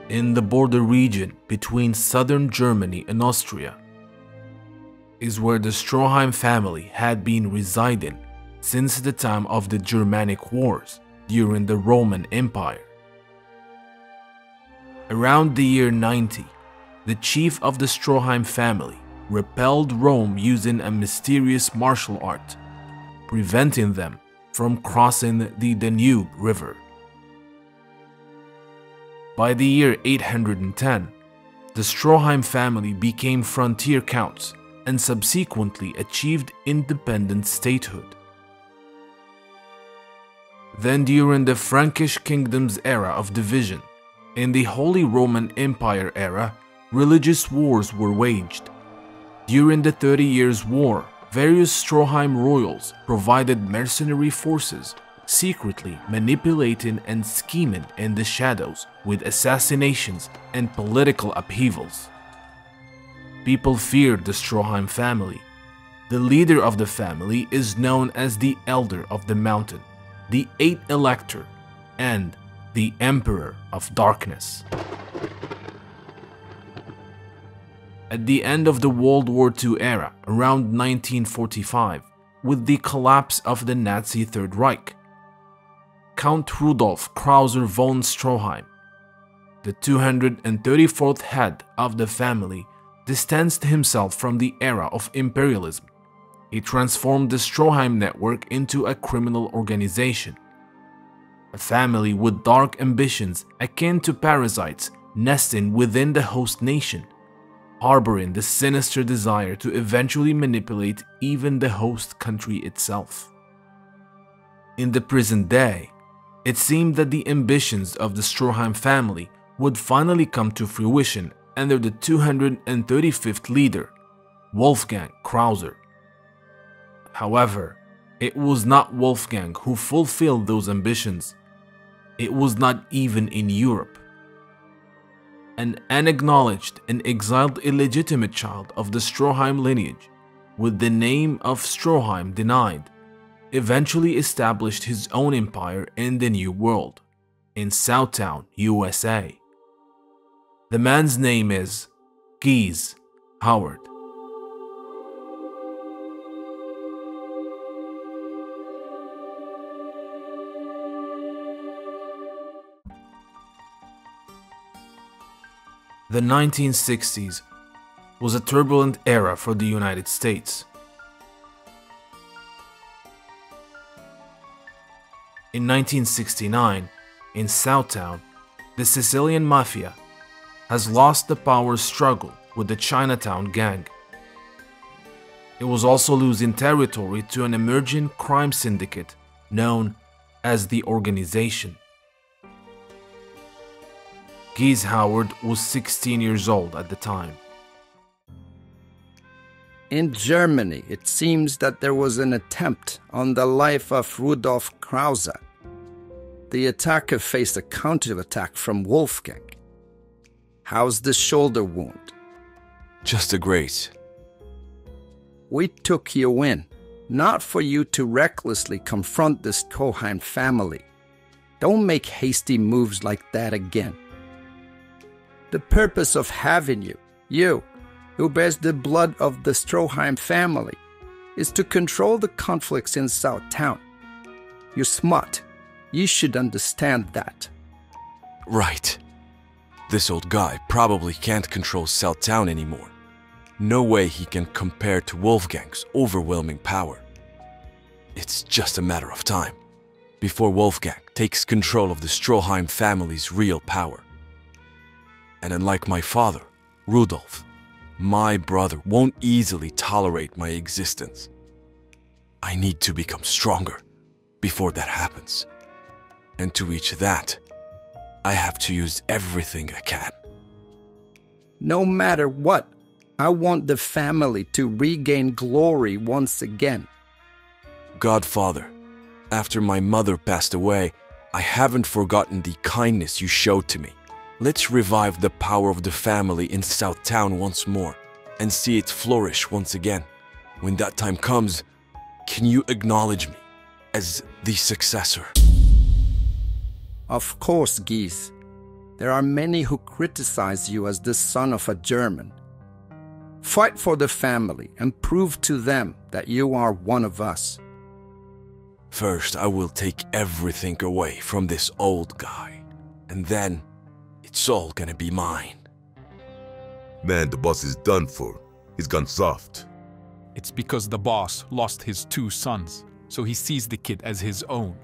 in the border region between southern Germany and Austria, is where the Stroheim family had been residing since the time of the Germanic Wars during the Roman Empire. Around the year 90, the chief of the Stroheim family repelled Rome using a mysterious martial art, preventing them from crossing the Danube River. By the year 810, the Stroheim family became frontier counts and subsequently achieved independent statehood. Then during the Frankish kingdom's era of division, in the Holy Roman Empire era, religious wars were waged. During the 30 Years' War, various Stroheim royals provided mercenary forces, secretly manipulating and scheming in the shadows with assassinations and political upheavals. People feared the Stroheim family. The leader of the family is known as the Elder of the Mountain, the Eighth Elector, and the Emperor of Darkness. At the end of the World War II era, around 1945, with the collapse of the Nazi Third Reich, Count Rudolf Krauser von Stroheim, the 234th head of the family, distanced himself from the era of imperialism. He transformed the Stroheim network into a criminal organization, a family with dark ambitions akin to parasites nesting within the host nation, harboring the sinister desire to eventually manipulate even the host country itself. In the present day, it seemed that the ambitions of the Stroheim family would finally come to fruition under the 235th leader, Wolfgang Krauser. However, it was not Wolfgang who fulfilled those ambitions. It was not even in Europe. An unacknowledged and exiled illegitimate child of the Stroheim lineage, with the name of Stroheim denied, eventually established his own empire in the New World, in Southtown, USA. The man's name is Geese Howard. The 1960s was a turbulent era for the United States. In 1969, in Southtown, the Sicilian mafia has lost the power struggle with the Chinatown gang. It was also losing territory to an emerging crime syndicate known as the Organization. Geese Howard was 16 years old at the time. In Germany, it seems that there was an attempt on the life of Rudolf Krauser. The attacker faced a counterattack from Wolfgang. How's the shoulder wound? Just a graze. We took you in, not for you to recklessly confront the Stroheim family. Don't make hasty moves like that again. The purpose of having you who bears the blood of the Stroheim family, is to control the conflicts in Southtown. You're smart. You should understand that. Right. This old guy probably can't control Southtown anymore. No way he can compare to Wolfgang's overwhelming power. It's just a matter of time before Wolfgang takes control of the Stroheim family's real power. And unlike my father, Rudolf, my brother won't easily tolerate my existence. I need to become stronger before that happens. And to reach that, I have to use everything I can. No matter what, I want the family to regain glory once again. Godfather, after my mother passed away, I haven't forgotten the kindness you showed to me. Let's revive the power of the family in Southtown once more and see it flourish once again. When that time comes, can you acknowledge me as the successor? Of course, Geese. There are many who criticize you as the son of a German. Fight for the family and prove to them that you are one of us. First, I will take everything away from this old guy. And then, it's all gonna be mine. Man, the boss is done for. He's gone soft. It's because the boss lost his 2 sons, so he sees the kid as his own.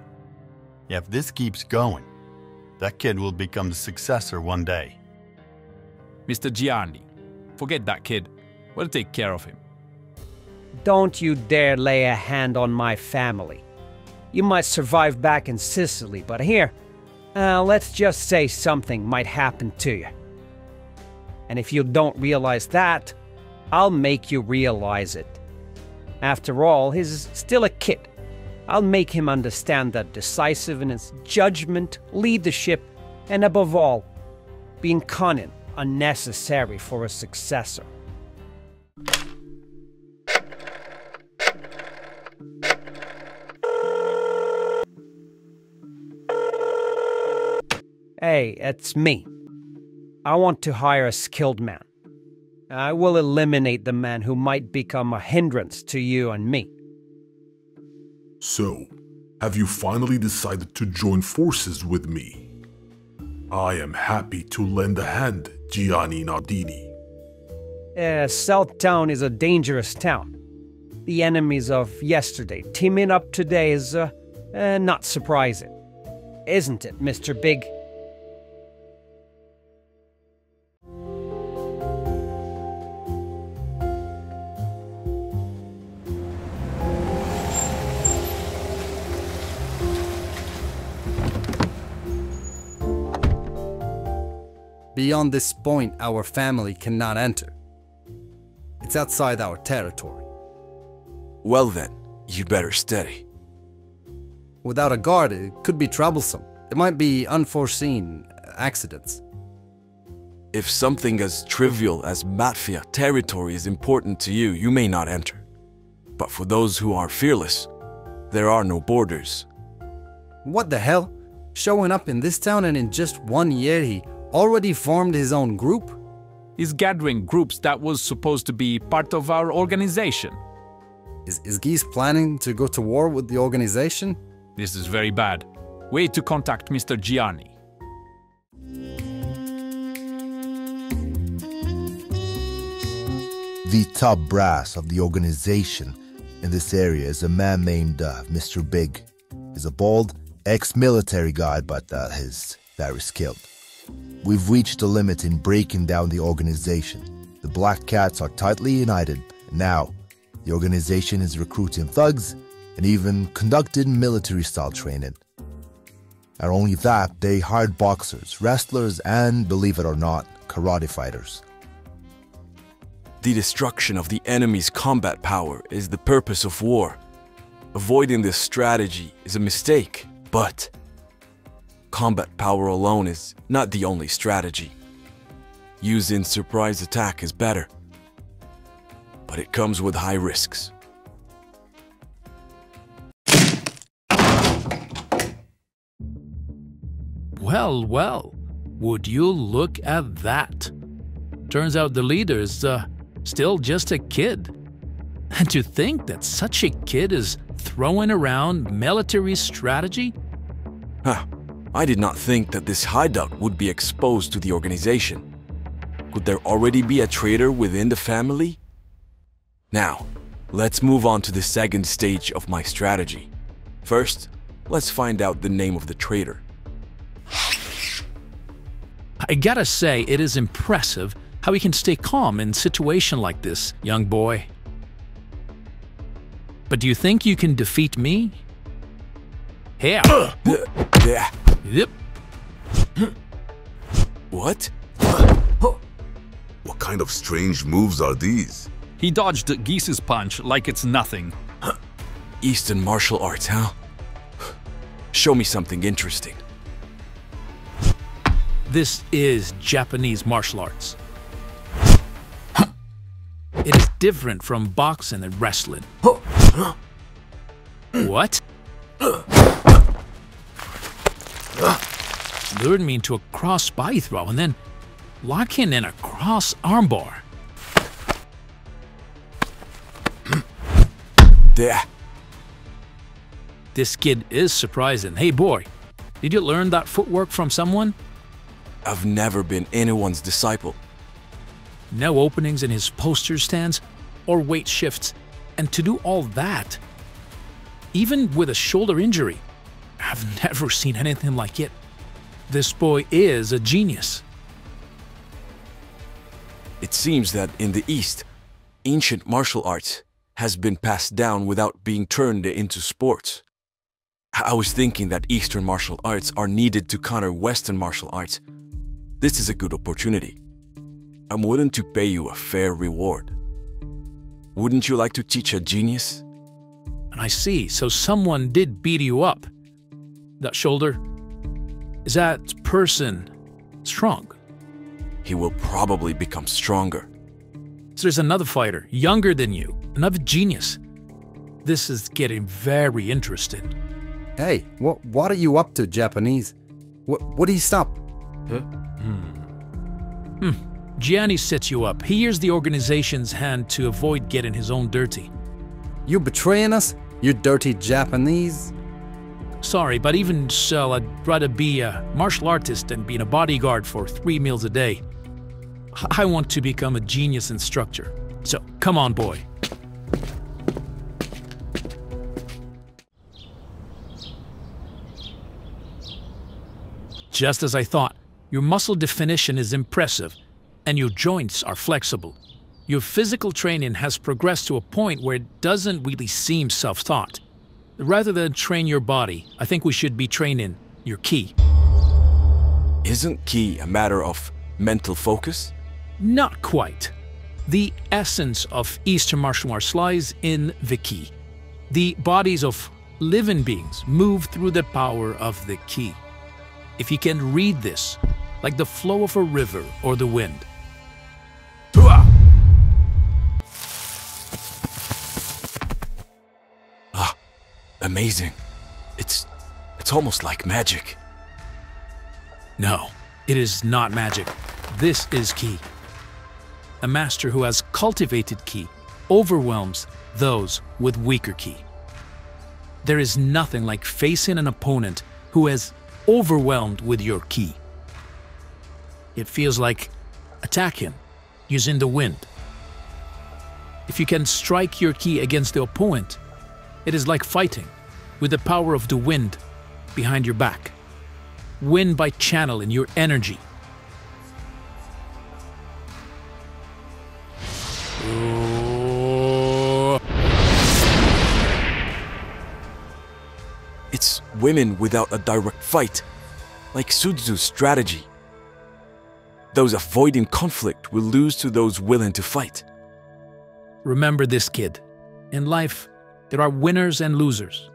If this keeps going, that kid will become the successor one day. Mr. Gianni, forget that kid. We'll take care of him. Don't you dare lay a hand on my family. You might survive back in Sicily, but here, let's just say something might happen to you. And if you don't realize that, I'll make you realize it. After all, he's still a kid. I'll make him understand that decisiveness, judgment, leadership, and above all, being cunning are necessary for a successor. Hey, it's me. I want to hire a skilled man. I will eliminate the man who might become a hindrance to you and me. So, have you finally decided to join forces with me? I am happy to lend a hand, Gianni Nardini. Southtown is a dangerous town. The enemies of yesterday teaming up today is not surprising. Isn't it, Mr. Big? Beyond this point, our family cannot enter. It's outside our territory. Well then, you'd better steady. Without a guard, it could be troublesome. It might be unforeseen accidents. If something as trivial as mafia territory is important to you, you may not enter. But for those who are fearless, there are no borders. What the hell? Showing up in this town and in just 1 year he already formed his own group? He's gathering groups that was supposed to be part of our organization. Is Geese planning to go to war with the organization? This is very bad. We need to contact Mr. Gianni. The top brass of the organization in this area is a man named Mr. Big. He's a bald, ex-military guy, but he's very skilled. We've reached a limit in breaking down the organization. The Black Cats are tightly united, and now the organization is recruiting thugs and even conducted military-style training. Not only that, they hired boxers, wrestlers, and, believe it or not, karate fighters. The destruction of the enemy's combat power is the purpose of war. Avoiding this strategy is a mistake, but combat power alone is not the only strategy. Using surprise attack is better, but it comes with high risks. Well, well, would you look at that? Turns out the leader is still just a kid. And to think that such a kid is throwing around military strategy? Huh. I did not think that this hideout would be exposed to the organization. Could there already be a traitor within the family? Now, let's move on to the second stage of my strategy. First, let's find out the name of the traitor. I gotta say, it is impressive how he can stay calm in a situation like this, young boy. But do you think you can defeat me? Here! Yep. What? What kind of strange moves are these? He dodged Geese's punch like it's nothing. Eastern martial arts, huh? Show me something interesting. This is Japanese martial arts. It is different from boxing and wrestling. What? lured me into a cross body throw and then locking in a cross armbar. There. This kid is surprising. Hey boy, did you learn that footwork from someone? I've never been anyone's disciple. No openings in his poster stands or weight shifts. And to do all that, even with a shoulder injury, I've never seen anything like it. This boy is a genius. It seems that in the East, ancient martial arts has been passed down without being turned into sports. I was thinking that Eastern martial arts are needed to counter Western martial arts. This is a good opportunity. I'm willing to pay you a fair reward. Wouldn't you like to teach a genius? And I see, so someone did beat you up. That shoulder, is that person strong? He will probably become stronger. So there's another fighter, younger than you, another genius. This is getting very interesting. Hey, what are you up to, Japanese? What do you stop? Gianni sets you up. He hears the organization's hand to avoid getting his own dirty. You betraying us? You dirty Japanese? Sorry, but even so, I'd rather be a martial artist than being a bodyguard for 3 meals a day. I want to become a genius instructor. So, come on, boy. Just as I thought, your muscle definition is impressive, and your joints are flexible. Your physical training has progressed to a point where it doesn't really seem self-taught. Rather than train your body, I think we should be training your ki. Isn't ki a matter of mental focus? Not quite. The essence of Eastern martial arts lies in the ki. The bodies of living beings move through the power of the ki. If you can read this, like the flow of a river or the wind. Ah, amazing. It's almost like magic. No, it is not magic. This is ki. A master who has cultivated ki overwhelms those with weaker ki. There is nothing like facing an opponent who is overwhelmed with your ki. It feels like attacking using the wind. If you can strike your ki against the opponent, it is like fighting with the power of the wind behind your back. Win by channeling your energy. It's women without a direct fight, like Suzu's strategy. Those avoiding conflict will lose to those willing to fight. Remember this, kid. In life, there are winners and losers,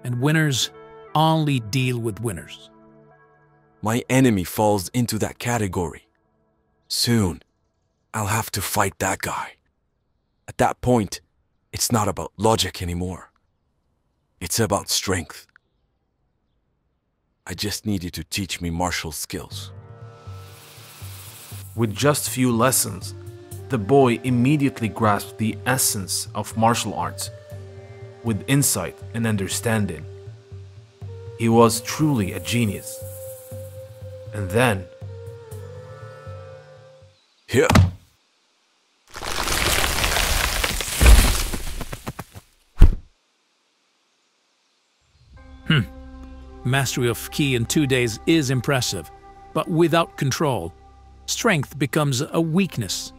and winners only deal with winners. My enemy falls into that category. Soon, I'll have to fight that guy. At that point, it's not about logic anymore. It's about strength. I just need you to teach me martial skills. With just few lessons, the boy immediately grasped the essence of martial arts. With insight and understanding, he was truly a genius. And then... Here! Mastery of ki in 2 days is impressive, but without control, strength becomes a weakness.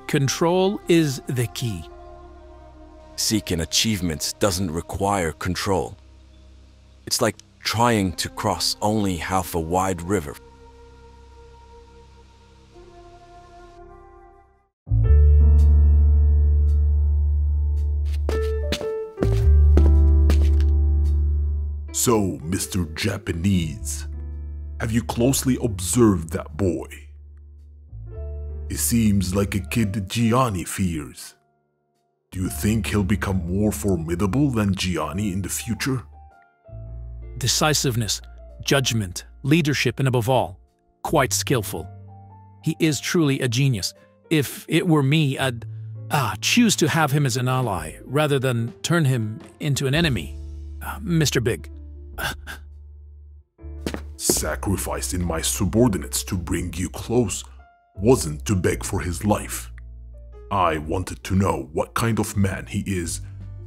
Control is the key. Seeking achievements doesn't require control. It's like trying to cross only half a wide river. So, Mr. Japanese, have you closely observed that boy? He seems like a kid Gianni fears. Do you think he'll become more formidable than Gianni in the future? Decisiveness, judgment, leadership, and above all, quite skillful. He is truly a genius. If it were me, I'd choose to have him as an ally rather than turn him into an enemy. Mr. Big. Sacrificing my subordinates to bring you close wasn't to beg for his life. I wanted to know what kind of man he is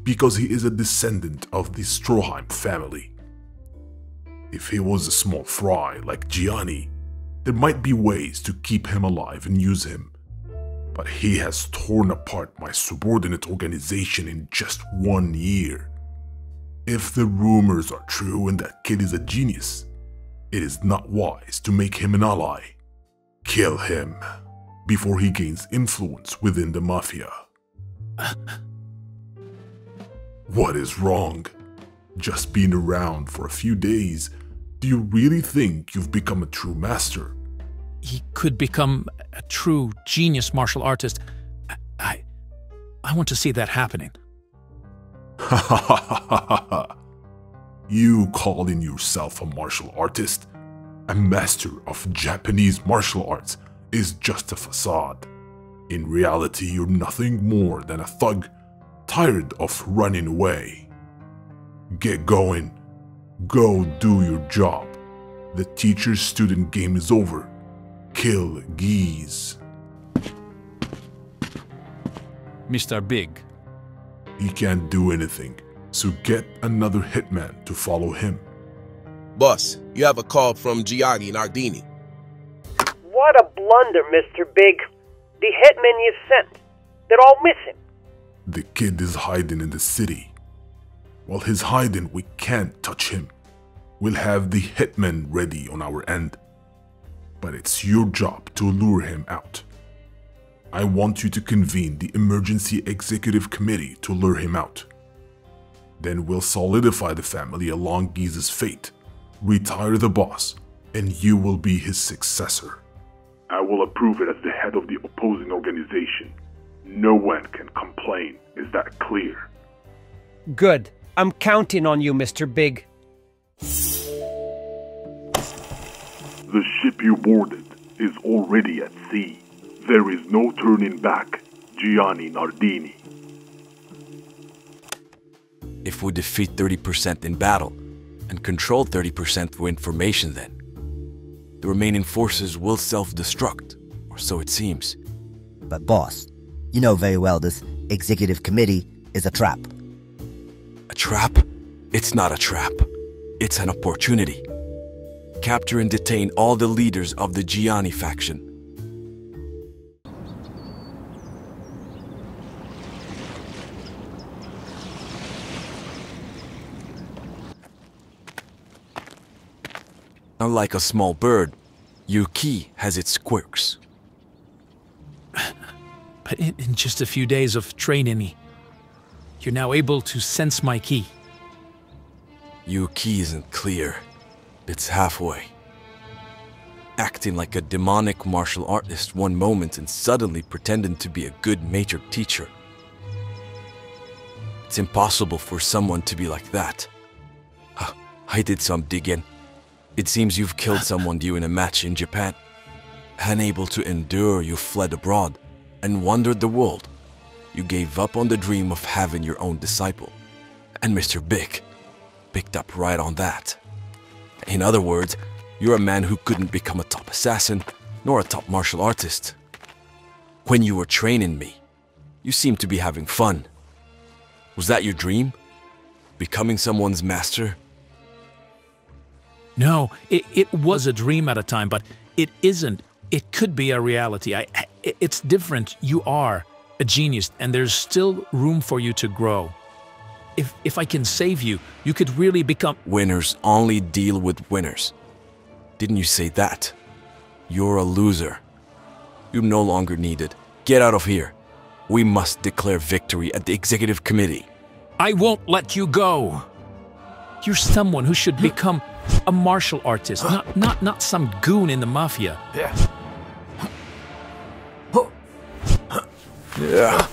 because he is a descendant of the Stroheim family. If he was a small fry like Gianni, there might be ways to keep him alive and use him. But he has torn apart my subordinate organization in just 1 year. If the rumors are true and that kid is a genius, it is not wise to make him an ally. Kill him before he gains influence within the mafia. What is wrong? Just being around for a few days, do you really think you've become a true master? He could become a true genius martial artist. I want to see that happening. Ha ha ha ha ha ha! You calling yourself a martial artist? A master of Japanese martial arts is just a facade. In reality, you're nothing more than a thug, tired of running away. Get going. Go do your job. The teacher-student game is over. Kill Geese. Mr. Big. He can't do anything, so get another hitman to follow him. Boss, you have a call from Gianni Nardini. What a blunder, Mr. Big. The hitmen you sent, they're all missing. The kid is hiding in the city. While he's hiding, we can't touch him. We'll have the hitmen ready on our end. But it's your job to lure him out. I want you to convene the emergency executive committee to lure him out. Then we'll solidify the family along Geese's fate, retire the boss, and you will be his successor. I will approve it as the head of the opposing organization. No one can complain. Is that clear? Good. I'm counting on you, Mr. Big. The ship you boarded is already at sea. There is no turning back, Gianni Nardini. If we defeat 30% in battle and control 30% through information, then the remaining forces will self-destruct, or so it seems. But boss, you know very well this executive committee is a trap. A trap? It's not a trap. It's an opportunity. Capture and detain all the leaders of the Gianni faction. Unlike a small bird, Yuki has its quirks. But in just a few days of training, you're now able to sense my ki. Yuki isn't clear. It's halfway. Acting like a demonic martial artist one moment and suddenly pretending to be a good major teacher. It's impossible for someone to be like that. I did some digging. It seems you've killed someone during a match in Japan. Unable to endure, you fled abroad and wandered the world. You gave up on the dream of having your own disciple. And Mr. Big picked up right on that. In other words, you're a man who couldn't become a top assassin, nor a top martial artist. When you were training me, you seemed to be having fun. Was that your dream? Becoming someone's master? No, it was a dream at a time, but it isn't. It could be a reality. It's different. You are a genius, and there's still room for you to grow. If I can save you, you could really become... Winners only deal with winners. Didn't you say that? You're a loser. You're no longer needed. Get out of here. We must declare victory at the executive committee. I won't let you go. You're someone who should become a martial artist, not some goon in the mafia. Yeah.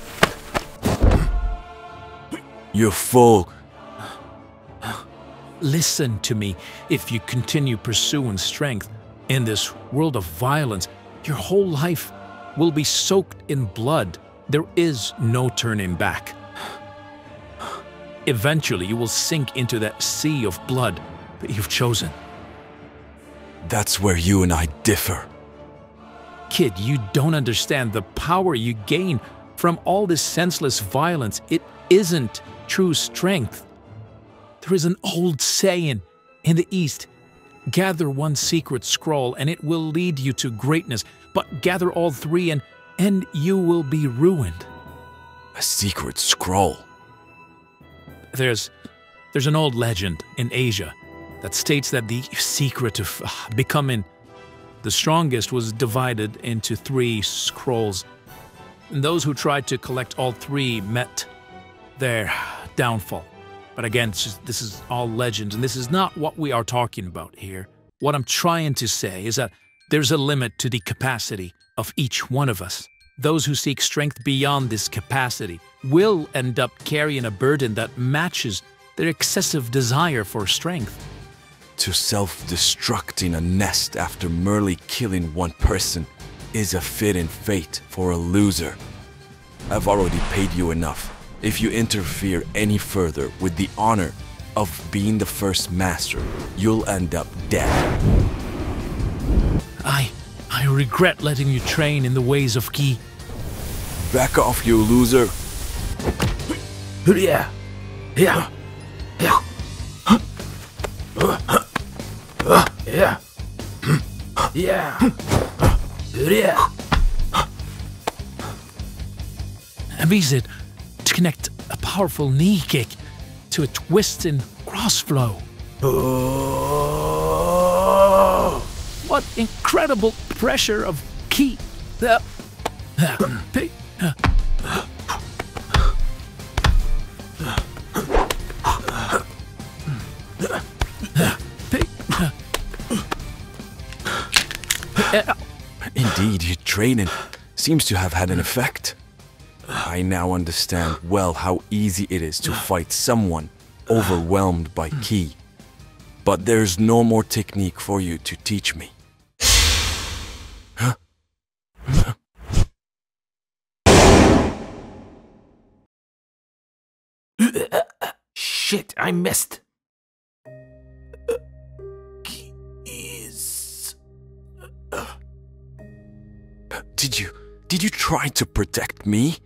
You fool. listen to me. If you continue pursuing strength in this world of violence, your whole life will be soaked in blood. There is no turning back. Eventually, you will sink into that sea of blood that you've chosen. That's where you and I differ. Kid, you don't understand the power you gain from all this senseless violence. It isn't true strength. There is an old saying in the East, gather one secret scroll and it will lead you to greatness, but gather all three and you will be ruined. A secret scroll? There's an old legend in Asia that states that the secret of becoming the strongest was divided into 3 scrolls. And those who tried to collect all 3 met their downfall. But again, this is all legend, and this is not what we are talking about here. What I'm trying to say is that there's a limit to the capacity of each one of us. Those who seek strength beyond this capacity will end up carrying a burden that matches their excessive desire for strength. To self-destruct in a nest after merely killing one person is a fitting fate for a loser. I've already paid you enough. If you interfere any further with the honor of being the first master, you'll end up dead. I regret letting you train in the ways of Ki. Back off, you loser. Yeah. Yeah. Yeah. Yeah. Yeah. Yeah. Visit to connect a powerful knee kick to a twisting cross flow. What incredible pressure of Ki. Indeed, your training seems to have had an effect. I now understand well how easy it is to fight someone overwhelmed by Ki. But there's no more technique for you to teach me. Huh? Shit, I missed. Did you try to protect me?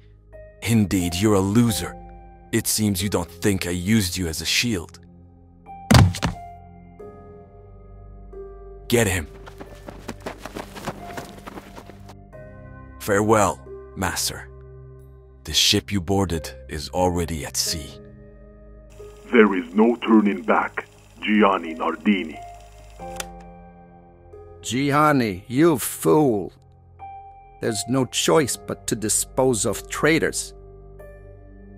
Indeed, you're a loser. It seems you don't think I used you as a shield. Get him. Farewell, Master. The ship you boarded is already at sea. There is no turning back, Gianni Nardini. Gianni, you fool. There's no choice but to dispose of traitors.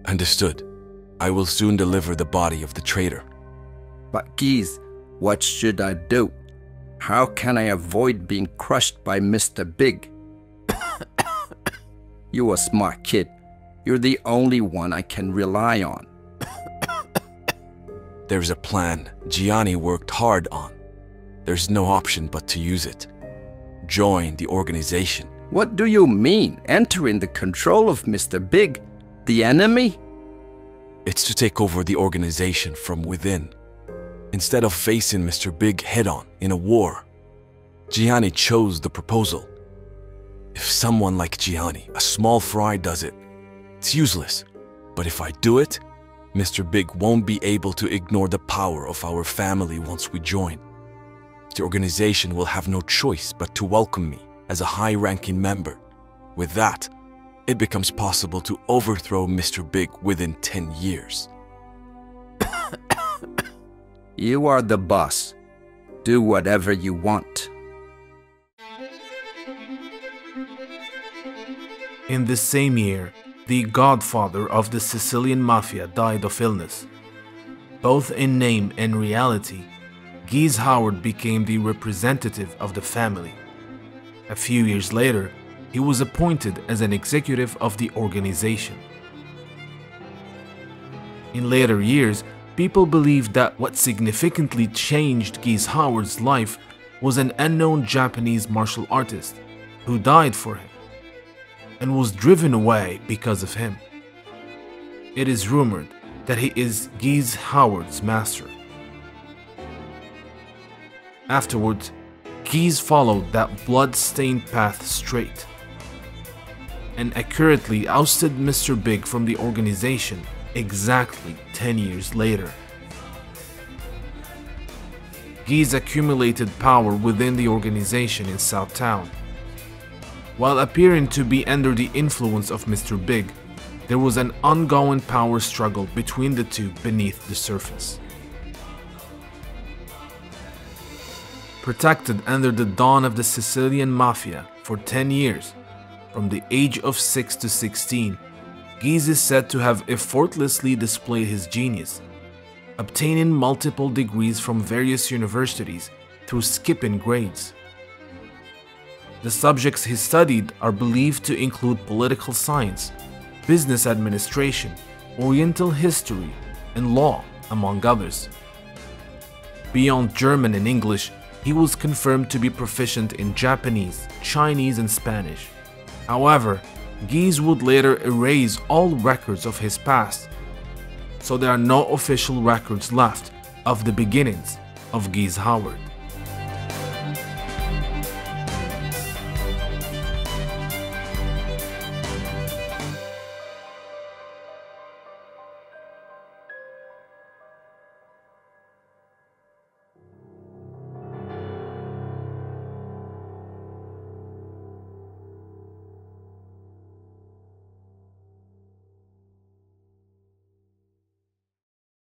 Understood. I will soon deliver the body of the traitor. But Geese, what should I do? How can I avoid being crushed by Mr. Big? You're a smart kid. You're the only one I can rely on. There's a plan Gianni worked hard on. There's no option but to use it. Join the organization. What do you mean, entering the control of Mr. Big, the enemy? It's to take over the organization from within. Instead of facing Mr. Big head-on in a war, Gianni chose the proposal. If someone like Gianni, a small fry, does it, it's useless. But if I do it, Mr. Big won't be able to ignore the power of our family once we join. The organization will have no choice but to welcome me as a high-ranking member. With that, it becomes possible to overthrow Mr. Big within 10 years. You are the boss. Do whatever you want. In this same year, the godfather of the Sicilian mafia died of illness. Both in name and reality, Geese Howard became the representative of the family. A few years later, he was appointed as an executive of the organization. In later years, People believe that what significantly changed Geese Howard's life was an unknown Japanese martial artist who died for him and was driven away because of him. It is rumored that he is Geese Howard's master. Afterwards, Geese followed that blood-stained path straight and accurately ousted Mr. Big from the organization exactly 10 years later. Geese accumulated power within the organization in Southtown. While appearing to be under the influence of Mr. Big, there was an ongoing power struggle between the two beneath the surface. Protected under the dawn of the Sicilian mafia for 10 years, from the age of 6 to 16, Geese is said to have effortlessly displayed his genius, obtaining multiple degrees from various universities through skipping grades. The subjects he studied are believed to include political science, business administration, Oriental history, and law, among others. Beyond German and English, he was confirmed to be proficient in Japanese, Chinese, and Spanish. However, Geese would later erase all records of his past, so there are no official records left of the beginnings of Geese Howard.